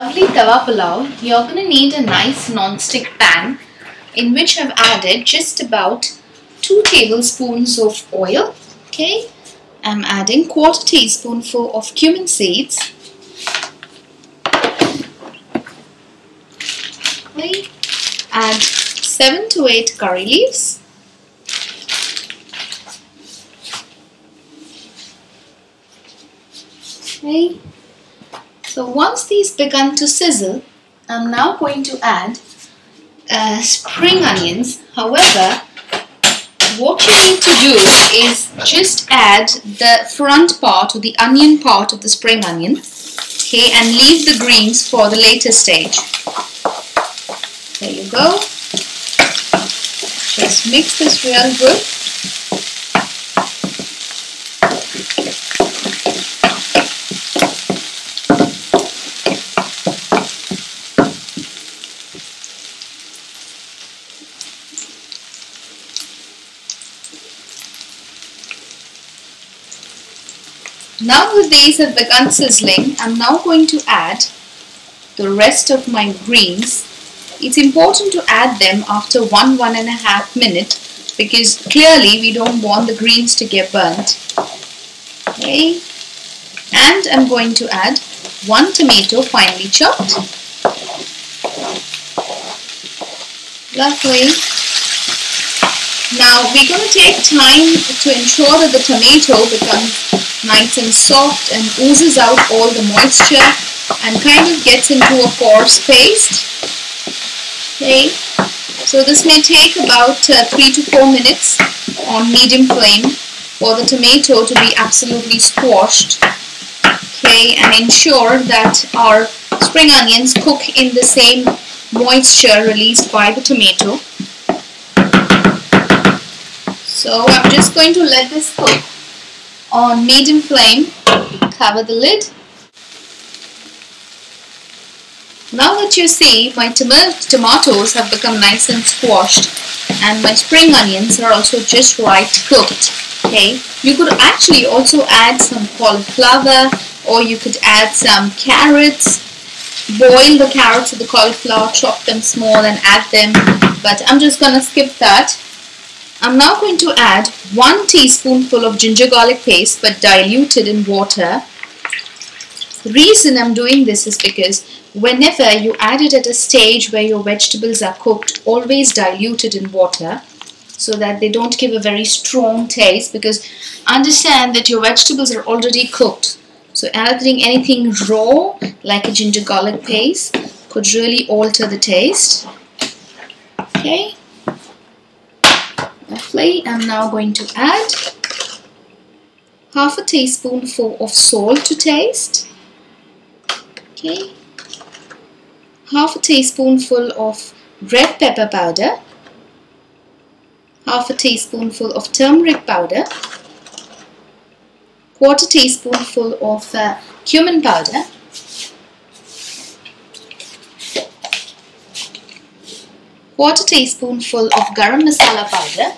Lovely Tawa Pulao, you're going to need a nice non-stick pan in which I've added just about 2 tablespoons of oil. Okay, I'm adding 1/4 teaspoonful of cumin seeds. Okay, add 7 to 8 curry leaves. Okay. So once these begun to sizzle, I'm now going to add spring onions. However, what you need to do is just add the front part or the onion part of the spring onion, okay, and leave the greens for the later stage. There you go. Just mix this real good. Now that these have begun sizzling, I'm now going to add the rest of my greens. It's important to add them after 1–1.5 minutes because clearly we don't want the greens to get burnt. Okay, and I'm going to add 1 tomato finely chopped. Lovely. Now we're going to take time to ensure that the tomato becomes nice and soft and oozes out all the moisture and kind of gets into a coarse paste. Okay, so this may take about 3 to 4 minutes on medium flame for the tomato to be absolutely squashed. Okay, and ensure that our spring onions cook in the same moisture released by the tomato. So I'm just going to let this cook on medium flame. Cover the lid. Now that you see my tomatoes have become nice and squashed and my spring onions are also just right cooked. Okay, you could actually also add some cauliflower or you could add some carrots. Boil the carrots or the cauliflower, chop them small and add them, but I'm just going to skip that. I'm now going to add 1 teaspoonful of ginger garlic paste but diluted in water. The reason I'm doing this is because whenever you add it at a stage where your vegetables are cooked, always dilute it in water so that they don't give a very strong taste, because understand that your vegetables are already cooked. So adding anything raw like a ginger garlic paste could really alter the taste. Okay. Lovely. I'm now going to add 1/2 teaspoonful of salt to taste. Okay. 1/2 teaspoonful of red pepper powder. 1/2 teaspoonful of turmeric powder. 1/4 teaspoonful of cumin powder. 1/4 teaspoonful of garam masala powder.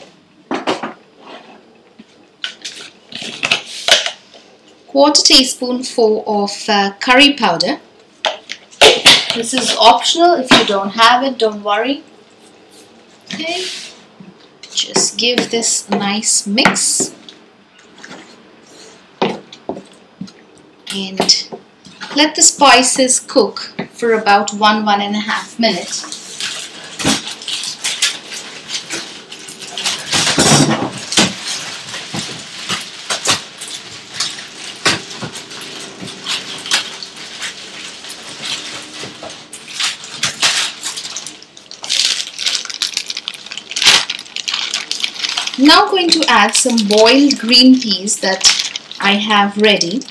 1/4 teaspoonful of curry powder. This is optional. If you don't have it, don't worry. Okay, just give this a nice mix and let the spices cook for about 1–1.5 minutes. Now going to add some boiled green peas that I have ready,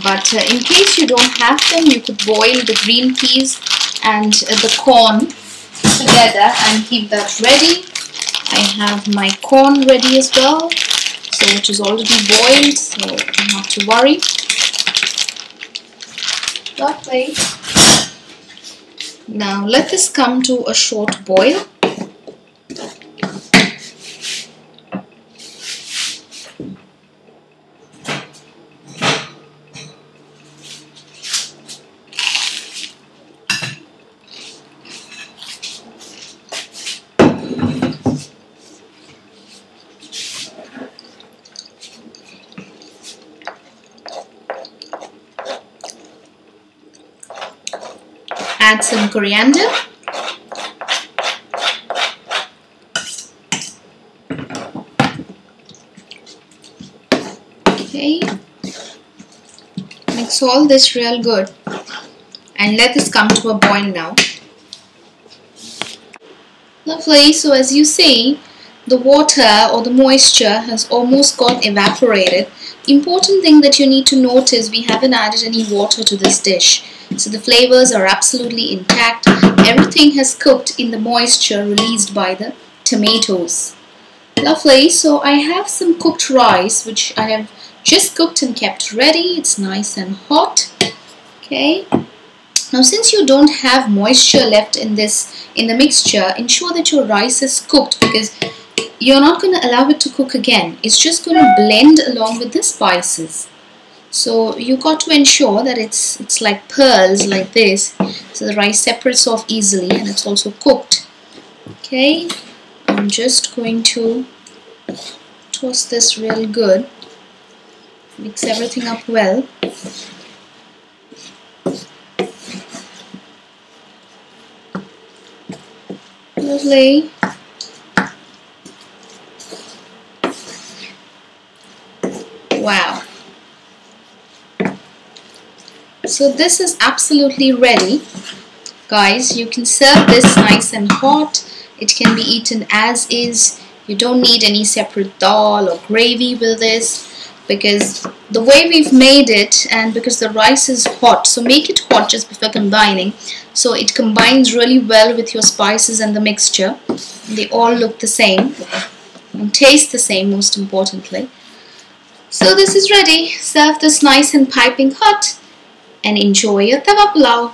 but in case you don't have them, you could boil the green peas and the corn together and keep that ready. I have my corn ready as well, so which is already boiled, so not to worry. Lovely. Now let this come to a short boil. add some coriander. Okay, mix all this real good and let this come to a boil now. Lovely. So as you see, the water or the moisture has almost got evaporated. Important thing that you need to note is we haven't added any water to this dish. So the flavors are absolutely intact. Everything has cooked in the moisture released by the tomatoes. Lovely. So I have some cooked rice which I have just cooked and kept ready. It's nice and hot. Okay. Now since you don't have moisture left in the mixture, ensure that your rice is cooked, because you're not going to allow it to cook again. It's just going to blend along with the spices. So you got to ensure that it's like pearls like this, so the rice separates off easily and it's also cooked. Okay, I'm just going to toast this real good. Mix everything up well. Lovely. Wow. So this is absolutely ready. Guys, you can serve this nice and hot. It can be eaten as is. You don't need any separate dal or gravy with this, because the way we've made it and because the rice is hot, so make it hot just before combining, so it combines really well with your spices and the mixture. They all look the same and taste the same, most importantly. So this is ready. Serve this nice and piping hot and enjoy your tawa pulao.